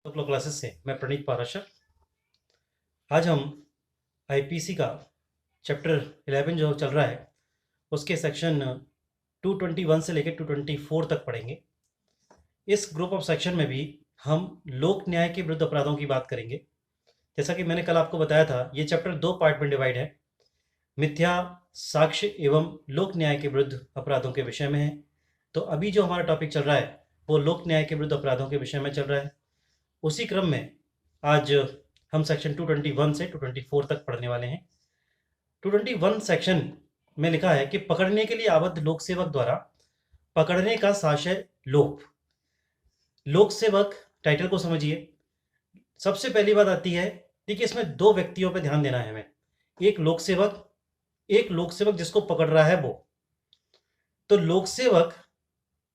Classes से मैं प्रणीत पाराशर। आज हम आईपीसी का चैप्टर 11 जो चल रहा है उसके सेक्शन 221 से लेकर 224 तक पढ़ेंगे। इस ग्रुप ऑफ सेक्शन में भी हम लोक न्याय के विरुद्ध अपराधों की बात करेंगे। जैसा कि मैंने कल आपको बताया था, ये चैप्टर दो पार्ट में डिवाइड है। मिथ्या साक्ष्य एवं लोक न्याय के विरुद्ध अपराधों के विषय में है। तो अभी जो हमारा टॉपिक चल रहा है वो लोक न्याय के विरुद्ध अपराधों के विषय में चल रहा है। उसी क्रम में आज हम सेक्शन 221 से 224 तक पढ़ने वाले हैं। 221 सेक्शन में लिखा है कि पकड़ने के लिए आबद्ध लोक सेवक द्वारा पकड़ने का साक्ष्य लोप। लोक सेवक टाइटल को समझिए। सबसे पहली बात आती है, देखिए इसमें दो व्यक्तियों पर ध्यान देना है हमें। एक लोक सेवक जिसको पकड़ रहा है वो। तो लोक सेवक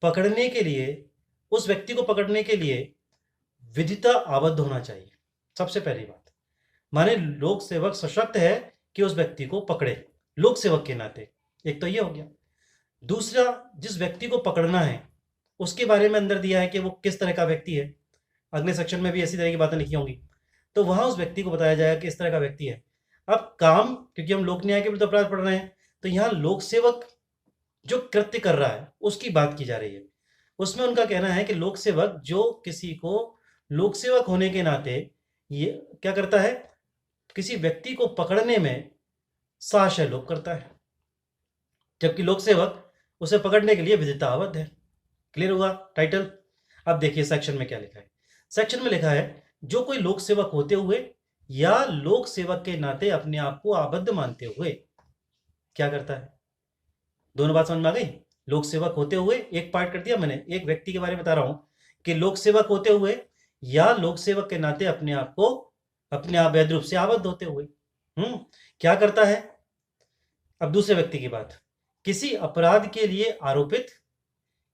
पकड़ने के लिए, उस व्यक्ति को पकड़ने के लिए विधिता आबद्ध होना चाहिए। सबसे पहली बात, माने लोक सेवक सशक्त है कि उस व्यक्ति को पकड़े लोक सेवक के नाते। एक तो ये हो गया। दूसरा, जिस व्यक्ति को पकड़ना है उसके बारे में अंदर दिया है कि वो किस तरह का व्यक्ति है। अगले सेक्शन में भी ऐसी तरह की बातें लिखी होंगी, तो वहां उस व्यक्ति को बताया जाएगा कि इस तरह का व्यक्ति है। अब काम, क्योंकि हम लोक न्याय के विरुद्ध अपराध पढ़ रहे हैं, तो यहाँ लोक सेवक जो कृत्य कर रहा है उसकी बात की जा रही है। उसमें उनका कहना है कि लोक सेवक जो किसी को लोक सेवक होने के नाते ये क्या करता है, किसी व्यक्ति को पकड़ने में साक्ष्य लोप करता है, जबकि लोक सेवक उसे पकड़ने के लिए विधिता आबद्ध है। क्लियर होगा टाइटल। अब देखिए सेक्शन में क्या लिखा है। सेक्शन में लिखा है, जो कोई लोक सेवक होते हुए या लोक सेवक के नाते अपने आप को आबद्ध मानते हुए क्या करता है। दोनों बात समझ में आ गई। लोक सेवक होते हुए एक पार्ट कर दिया मैंने, एक व्यक्ति के बारे में बता रहा हूं कि लोक सेवक होते हुए या लोक सेवक के नाते अपने आप को अपने अवैध रूप से आबद्ध होते हुए क्या करता है। अब दूसरे व्यक्ति की बात, किसी अपराध के लिए आरोपित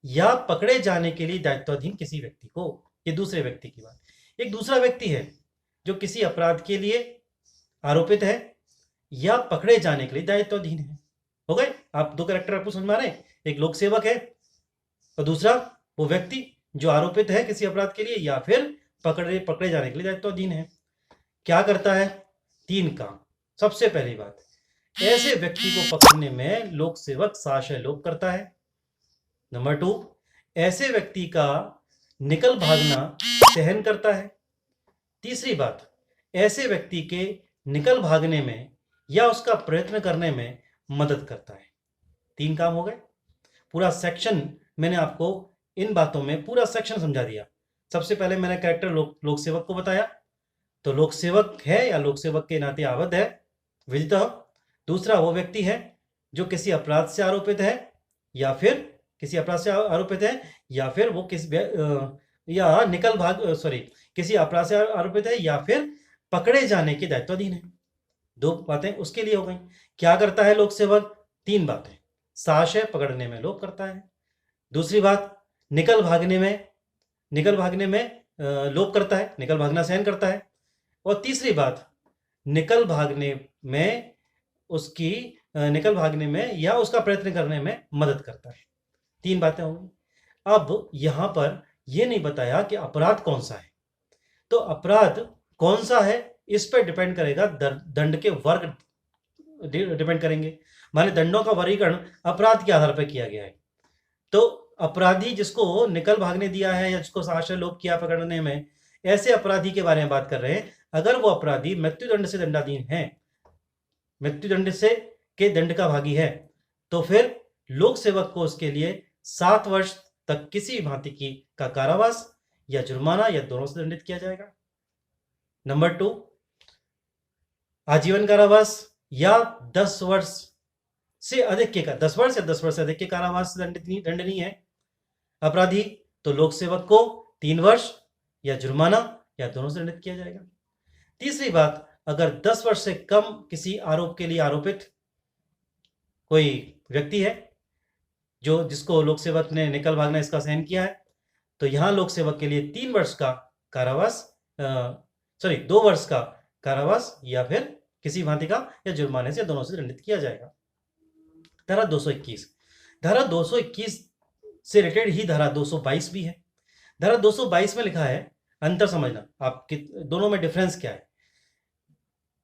या पकड़े जाने के लिए दायित्वाधीन किसी व्यक्ति को। ये दूसरे व्यक्ति की बात। एक दूसरा व्यक्ति है जो किसी अपराध के लिए आरोपित है या पकड़े जाने के लिए दायित्वाधीन है। हो गए। आप दो कैरेक्टर आपको समझ में आ रहे हैं। एक लोक सेवक है और दूसरा वो व्यक्ति जो आरोपित है किसी अपराध के लिए या फिर पकड़े जाने के लिए दायित्वाधीन है। क्या करता है? तीन काम। सबसे पहली बात, ऐसे व्यक्ति को पकड़ने में लोक सेवक साक्ष्य लोप करता है। नंबर 2, ऐसे व्यक्ति का निकल भागना सहन करता है। तीसरी बात, ऐसे व्यक्ति के निकल भागने में या उसका प्रयत्न करने में मदद करता है। तीन काम हो गए। पूरा सेक्शन मैंने आपको इन बातों में पूरा सेक्शन समझा दिया। सबसे पहले मैंने कैरेक्टर लोक सेवक को बताया, तो लोक सेवक है या लोक सेवक के नाते आबद्ध है विदिता। दूसरा, वो व्यक्ति है जो किसी अपराध से आरोपित है या फिर किसी अपराध से आरोपित है या फिर वो या निकल भाग किसी अपराध से आरोपित है या फिर पकड़े जाने के दायित्वाधीन है। दो बातें उसके लिए हो गई। क्या करता है लोक सेवक? तीन बातें। साक्ष्य पकड़ने में लोप करता है। दूसरी बात, निकल भागने में लोप करता है, निकल भागना सहन करता है। और तीसरी बात, निकल भागने में या उसका प्रयत्न करने में मदद करता है। तीन बातें हो गई। अब यहां पर यह नहीं बताया कि अपराध कौन सा है। तो अपराध कौन सा है इस पर डिपेंड करेगा, दंड के वर्ग डिपेंड करेंगे। माने दंडों का वर्गीकरण अपराध के आधार पर किया गया है। तो अपराधी जिसको निकल भागने दिया है या जिसको साक्ष्य लोप किया पकड़ने में, ऐसे अपराधी के बारे में बात कर रहे हैं। अगर वो अपराधी मृत्युदंड से दंडाधीन है, मृत्युदंड से के दंड का भागी है, तो फिर लोक सेवक को उसके लिए 7 वर्ष तक किसी भांति की का कारावास या जुर्माना या दोनों से दंडित किया जाएगा। नंबर 2, आजीवन कारावास या 10 वर्ष से अधिक के 10 वर्ष या 10 वर्ष से अधिक के कारावास से दंडनीय है अपराधी, तो लोक सेवक को 3 वर्ष या जुर्माना या दोनों से दंडित किया जाएगा। तीसरी बात, अगर 10 वर्ष से कम किसी आरोप के लिए आरोपित कोई व्यक्ति है जिसको लोक सेवक ने निकल भागना इसका सहन किया है, तो यहां लोक सेवक के लिए 3 वर्ष का कारावास 2 वर्ष का कारावास या फिर किसी भांति का या जुर्माने से दोनों से दंडित किया जाएगा। धारा 221, धारा 221 से रिलेटेड ही धारा 222 भी है। धारा 222 में लिखा है, अंतर समझना आप दोनों में डिफरेंस क्या है।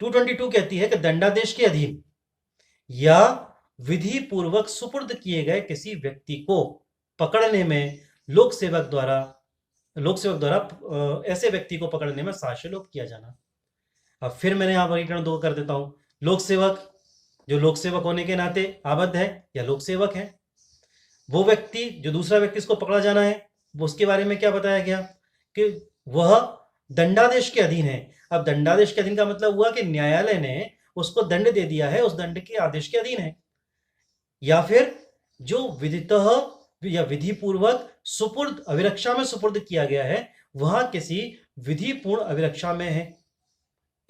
222 कहती है कि दंडादेश के अधीन या विधि पूर्वक सुपुर्द किए गए किसी व्यक्ति को पकड़ने में लोक सेवक द्वारा ऐसे व्यक्ति को पकड़ने में साक्ष्यलोप किया जाना। अब फिर मैंने यहां वर्गीकरण दो कर देता हूं। लोक सेवक, जो लोक सेवक होने के नाते आबद्ध है या लोक सेवक है। वो व्यक्ति जो दूसरा व्यक्ति इसको पकड़ा जाना है, वो उसके बारे में क्या बताया गया कि वह दंडादेश के अधीन है। अब दंडादेश के अधीन का मतलब हुआ कि न्यायालय ने उसको दंड दे दिया है, उस दंड के आदेश के अधीन है। या फिर जो विधितः या विधि पूर्वक सुपुर्द अभिरक्षा में सुपुर्द किया गया है, वह किसी विधि पूर्ण अभिरक्षा में है।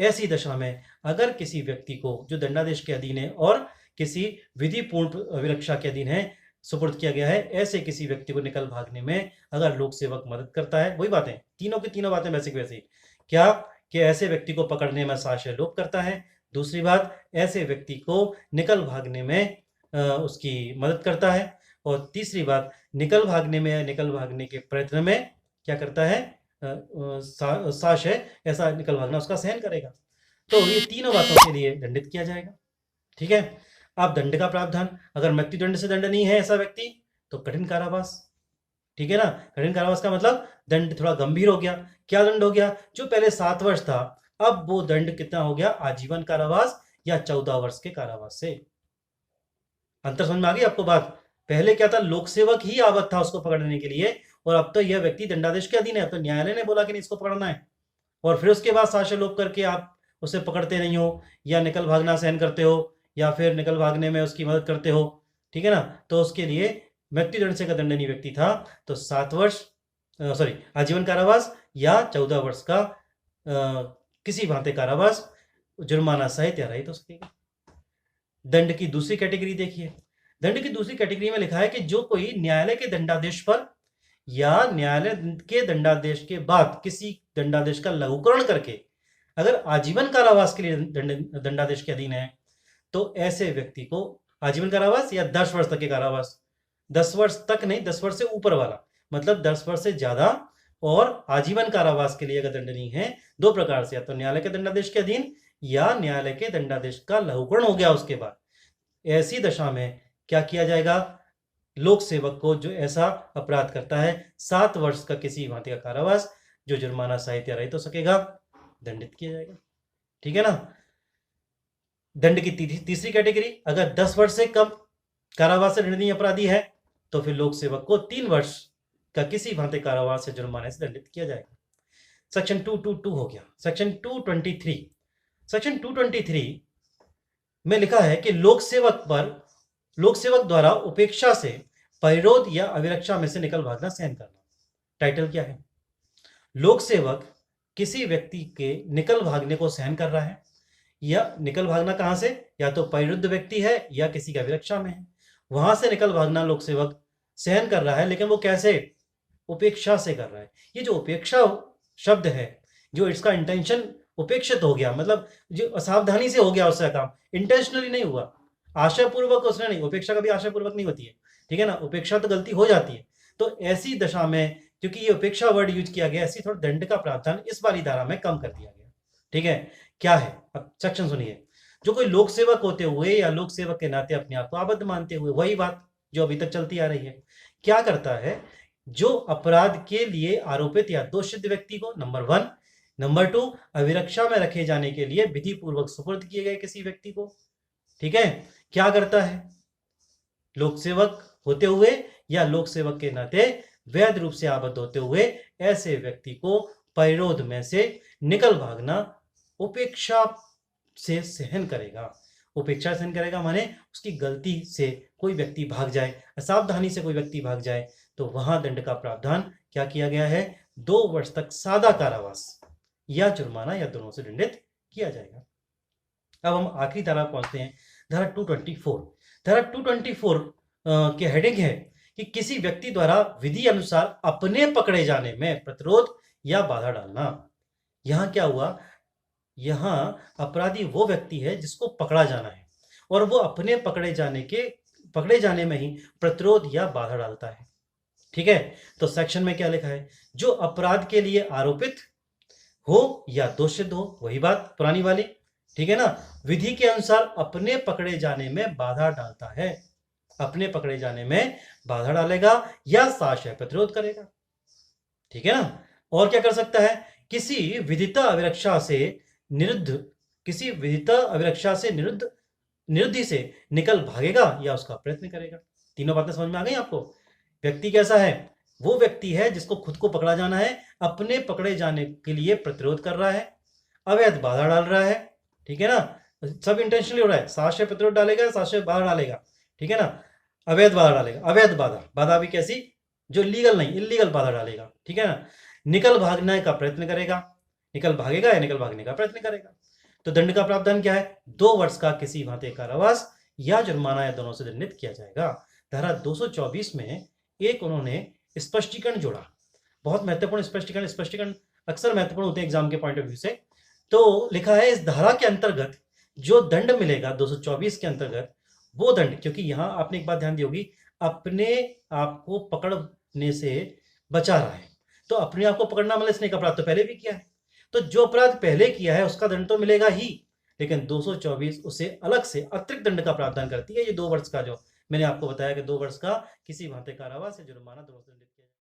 ऐसी दशा में अगर किसी व्यक्ति को जो दंडादेश के अधीन है और किसी विधि पूर्ण अभिरक्षा के अधीन है, सुपुर्द किया गया है, ऐसे किसी व्यक्ति को निकल भागने में अगर लोक सेवक मदद करता है, वही बातें तीनों की तीनों बातें वैसे की वैसी, क्या कि ऐसे व्यक्ति को पकड़ने में साक्ष्यलोप करता है। दूसरी बात, ऐसे व्यक्ति को निकल भागने में उसकी मदद करता है। और तीसरी बात, निकल भागने में, निकल भागने के प्रयत्न में क्या करता है, साक्ष्य ऐसा निकल भागना उसका सहन करेगा। तो ये तीनों बातों के लिए दंडित किया जाएगा। ठीक है। अब दंड का प्रावधान, अगर मृत्युदंड से दंड नहीं है ऐसा व्यक्ति, तो कठिन कारावास। ठीक है ना। कठिन कारावास का मतलब दंड थोड़ा गंभीर हो गया। क्या दंड हो गया, जो पहले 7 वर्ष था अब वो दंड कितना हो गया, आजीवन कारावास या 14 वर्ष के कारावास से। अंतर समझ में आ गई आपको बात। पहले क्या था, लोक सेवक ही आवत था उसको पकड़ने के लिए, और अब तो यह व्यक्ति दंडादेश के अधीन है। अब तो न्यायालय ने बोला कि नहीं इसको पकड़ना है, और फिर उसके बाद साक्ष्यलोप करके आप उसे पकड़ते नहीं हो, या निकल भागना सहन करते हो, या फिर निकल भागने में उसकी मदद करते हो। ठीक है ना। तो उसके लिए मृत्युदंड से का दंडनीय व्यक्ति था तो 7 वर्ष आजीवन कारावास या 14 वर्ष का किसी भांति कारावास, जुर्माना सहित या रहित हो सकेगा। दंड की दूसरी कैटेगरी देखिए। दंड की दूसरी कैटेगरी में लिखा है कि जो कोई न्यायालय के दंडादेश पर या न्यायालय के दंडादेश के बाद किसी दंडादेश का लघुकरण करके अगर आजीवन कारावास के लिए दंडादेश के अधीन है, तो ऐसे व्यक्ति को आजीवन कारावास या 10 वर्ष तक के कारावास, 10 वर्ष तक नहीं, 10 वर्ष से ऊपर वाला, मतलब 10 वर्ष से ज्यादा और आजीवन कारावास के लिए अगर दंडनीय है, दो प्रकार से, या तो न्यायालय के दंडादेश के अधीन या न्यायालय के दंडादेश का लघुकरण हो गया उसके बाद। ऐसी दशा में क्या किया जाएगा, लोक सेवक को जो ऐसा अपराध करता है 7 वर्ष का किसी भांति का कारावास, जो जुर्माना सहित या रहित हो सकेगा, दंडित किया जाएगा। ठीक है ना। दंड की तीसरी कैटेगरी, अगर 10 वर्ष से कम कारावास से दंडनीय अपराधी है, तो फिर लोक सेवक को 3 वर्ष का किसी भांति कारावास या जुर्माने से दंडित किया जाएगा। सेक्शन 222 हो गया। सेक्शन 223, सेक्शन 223 में लिखा है कि लोक सेवक द्वारा उपेक्षा से परिरोध या अभिरक्षा में से निकल भागना सहन करना। टाइटल क्या है, लोक सेवक किसी व्यक्ति के निकल भागने को सहन कर रहा है, या निकल भागना कहां से, या तो परिरुद्ध व्यक्ति है या किसी की अभिरक्षा में है, वहां से निकल भागना लोक सेवक सहन कर रहा है, लेकिन वो कैसे, उपेक्षा से कर रहा है। ये जो उपेक्षा शब्द है, जो इसका इंटेंशन उपेक्षित हो गया, मतलब जो असावधानी से हो गया उसका काम, इंटेंशनली नहीं हुआ, आशापूर्वक उसने नहीं, उपेक्षा कभी आशापूर्वक नहीं होती है। ठीक है ना। उपेक्षा तो गलती हो जाती है। तो ऐसी दशा में क्योंकि ये उपेक्षा वर्ड यूज किया गया, ऐसी थोड़ा दंड का प्रावधान इस वाली धारा में कम कर दिया गया। ठीक है। क्या है, अब सेक्शन सुनिए। जो कोई लोक सेवक होते हुए या लोक सेवक के नाते अपने आप को आबद्ध मानते हुए, वही बात जो अभी तक चलती आ रही है, क्या करता है, जो अपराध के लिए आरोपित या दोषित व्यक्ति को नंबर 1, नंबर 2 अभिरक्षा में रखे जाने के लिए विधि पूर्वक सुपुर्द किए गए किसी व्यक्ति को, ठीक है, क्या करता है, लोक सेवक होते हुए या लोक सेवक के नाते वैध रूप से आबद्ध होते हुए ऐसे व्यक्ति को परिरोध में से निकल भागना उपेक्षा से सहन करेगा। उपेक्षा सहन करेगा माने उसकी गलती से कोई व्यक्ति भाग जाए, असावधानी से कोई व्यक्ति भाग जाए, तो वहां दंड का प्रावधान क्या किया गया है, 2 वर्ष तक सादा कारावास या जुर्माना या दोनों से दंडित किया जाएगा। अब हम आखिरी धारा पहुंचते हैं, धारा 224। धारा 224 के हेडिंग है कि किसी व्यक्ति द्वारा विधि अनुसार अपने पकड़े जाने में प्रतिरोध या बाधा डालना। यहां क्या हुआ, यहां अपराधी वो व्यक्ति है जिसको पकड़ा जाना है और वो अपने पकड़े जाने में ही प्रतिरोध या बाधा डालता है। ठीक है, तो सेक्शन में क्या लिखा है, जो अपराध के लिए आरोपित हो या दोषित हो, वही बात पुरानी वाली, ठीक है ना, विधि के अनुसार अपने पकड़े जाने में बाधा डालता है, अपने पकड़े जाने में बाधा डालेगा या साक्ष्य प्रतिरोध करेगा, ठीक है ना। और क्या कर सकता है, किसी विधिता अभिरक्षा से निरुद्ध, किसी विधिता अभिरक्षा से निरुद्ध, निरुद्धि से निकल भागेगा या उसका प्रयत्न करेगा। तीनों बातें समझ में आ गई आपको। व्यक्ति कैसा है, वो व्यक्ति है जिसको खुद को पकड़ा जाना है, अपने पकड़े जाने के लिए प्रतिरोध कर रहा है, अवैध बाधा डाल रहा है, ठीक है ना, सब इंटेंशनली हो रहा है, साक्ष्य प्रतिरोध डालेगा, साक्ष्य बाधा डालेगा, ठीक है ना, अवैध बाधा डालेगा, अवैध बाधा, बाधा भी कैसी, जो लीगल नहीं, इलीगल बाधा डालेगा, ठीक है ना, निकल भागने का प्रयत्न करेगा, निकल भागेगा या निकल भागने का प्रयत्न करेगा। तो दंड का प्रावधान क्या है, 2 वर्ष का किसी भांति कारावास या जुर्माना या दोनों से दंडित किया जाएगा। धारा 224 में एक उन्होंने स्पष्टीकरण जोड़ा, बहुत महत्वपूर्ण स्पष्टीकरण, स्पष्टीकरण अक्सर महत्वपूर्ण होते हैं एग्जाम के पॉइंट ऑफ व्यू से। तो लिखा है इस धारा के अंतर्गत जो दंड मिलेगा 224 के अंतर्गत, वो दंड, क्योंकि यहां आपने एक बात ध्यान दी होगी, अपने आप को पकड़ने से बचा रहा है, तो अपने आप को पकड़ना मतलब इसने एक अपराध तो पहले भी किया है, तो जो अपराध पहले किया है उसका दंड तो मिलेगा ही, लेकिन 224 उसे अलग से अतिरिक्त दंड का प्रावधान करती है, ये 2 वर्ष का, जो मैंने आपको बताया कि 2 वर्ष का किसी भांति कारावास या जुर्माना, दोनों से दंडित